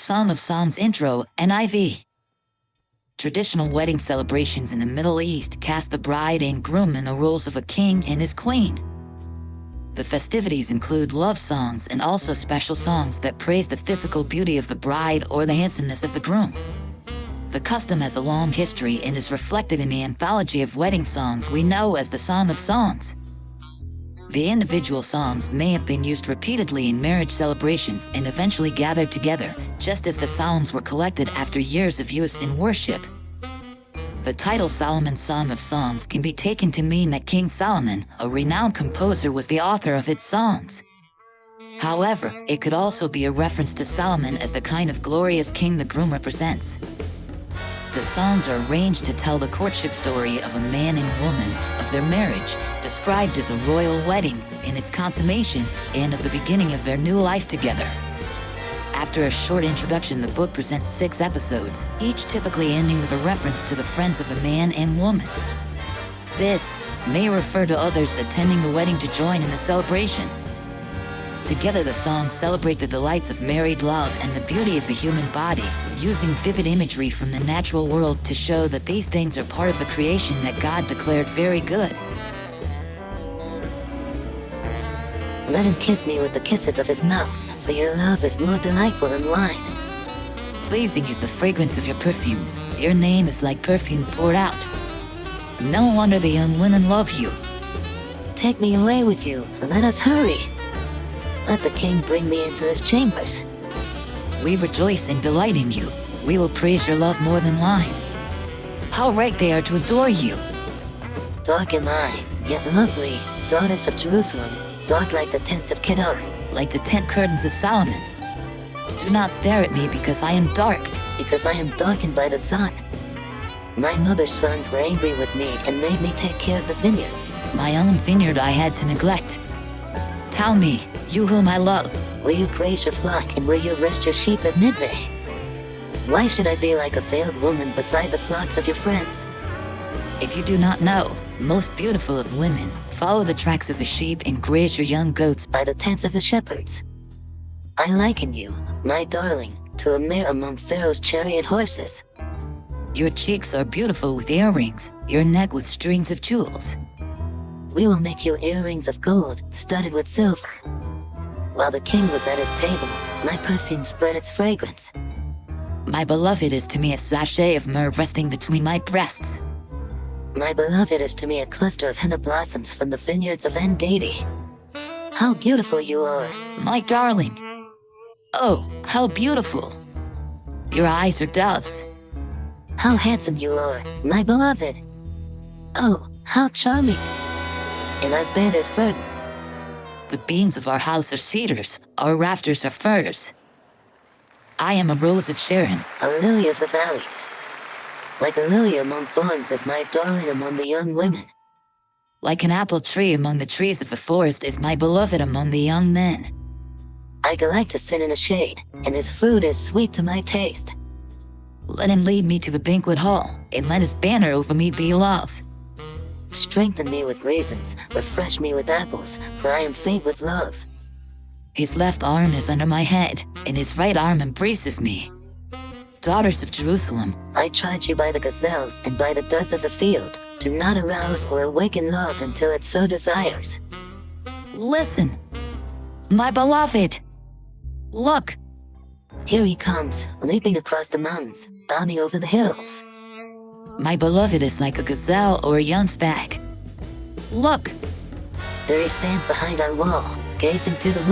Song of Songs Intro, NIV. Traditional wedding celebrations in the Middle East cast the bride and groom in the roles of a king and his queen. The festivities include love songs and also special songs that praise the physical beauty of the bride or the handsomeness of the groom. The custom has a long history and is reflected in the anthology of wedding songs we know as the Song of Songs. The individual songs may have been used repeatedly in marriage celebrations and eventually gathered together, just as the psalms were collected after years of use in worship. The title Solomon's Song of Songs can be taken to mean that King Solomon, a renowned composer, was the author of its songs. However, it could also be a reference to Solomon as the kind of glorious king the groom represents. The songs are arranged to tell the courtship story of a man and woman, of their marriage, described as a royal wedding, in its consummation, and of the beginning of their new life together. After a short introduction, the book presents 6 episodes, each typically ending with a reference to the friends of a man and woman. This may refer to others attending the wedding to join in the celebration. Together, the songs celebrate the delights of married love and the beauty of the human body, using vivid imagery from the natural world to show that these things are part of the creation that God declared very good. Let him kiss me with the kisses of his mouth, for your love is more delightful than wine. Pleasing is the fragrance of your perfumes. Your name is like perfume poured out. No wonder the young women love you. Take me away with you, let us hurry. Let the king bring me into his chambers. We rejoice and delight in you. We will praise your love more than wine. How right they are to adore you. Dark am I, yet lovely, daughters of Jerusalem, dark like the tents of Kedar. Like the tent curtains of Solomon. Do not stare at me because I am dark. Because I am darkened by the sun. My mother's sons were angry with me and made me take care of the vineyards. My own vineyard I had to neglect. Tell me, you whom I love, will you praise your flock and will you rest your sheep at midday? Why should I be like a veiled woman beside the flocks of your friends? If you do not know, most beautiful of women, follow the tracks of the sheep and graze your young goats by the tents of the shepherds. I liken you, my darling, to a mare among Pharaoh's chariot horses. Your cheeks are beautiful with earrings, your neck with strings of jewels. We will make you earrings of gold, studded with silver. While the king was at his table, my perfume spread its fragrance. My beloved is to me a sachet of myrrh resting between my breasts. My beloved is to me a cluster of henna blossoms from the vineyards of En-Gedi. How beautiful you are. My darling. Oh, how beautiful. Your eyes are doves. How handsome you are, my beloved. Oh, how charming. And our bed is verdant. The beams of our house are cedars, our rafters are firs. I am a rose of Sharon, a lily of the valleys. Like a lily among thorns is my darling among the young women. Like an apple tree among the trees of the forest is my beloved among the young men. I delight to sit in a shade, and his fruit is sweet to my taste. Let him lead me to the banquet hall, and let his banner over me be love. Strengthen me with raisins, refresh me with apples, for I am faint with love. His left arm is under my head, and his right arm embraces me. Daughters of Jerusalem, I charge you by the gazelles and by the doves of the field, do not arouse or awaken love until it so desires. Listen, my beloved. Look. Here he comes, leaping across the mountains, bounding over the hills. My beloved is like a gazelle or a young stag. Look. There he stands behind our wall, gazing through the window.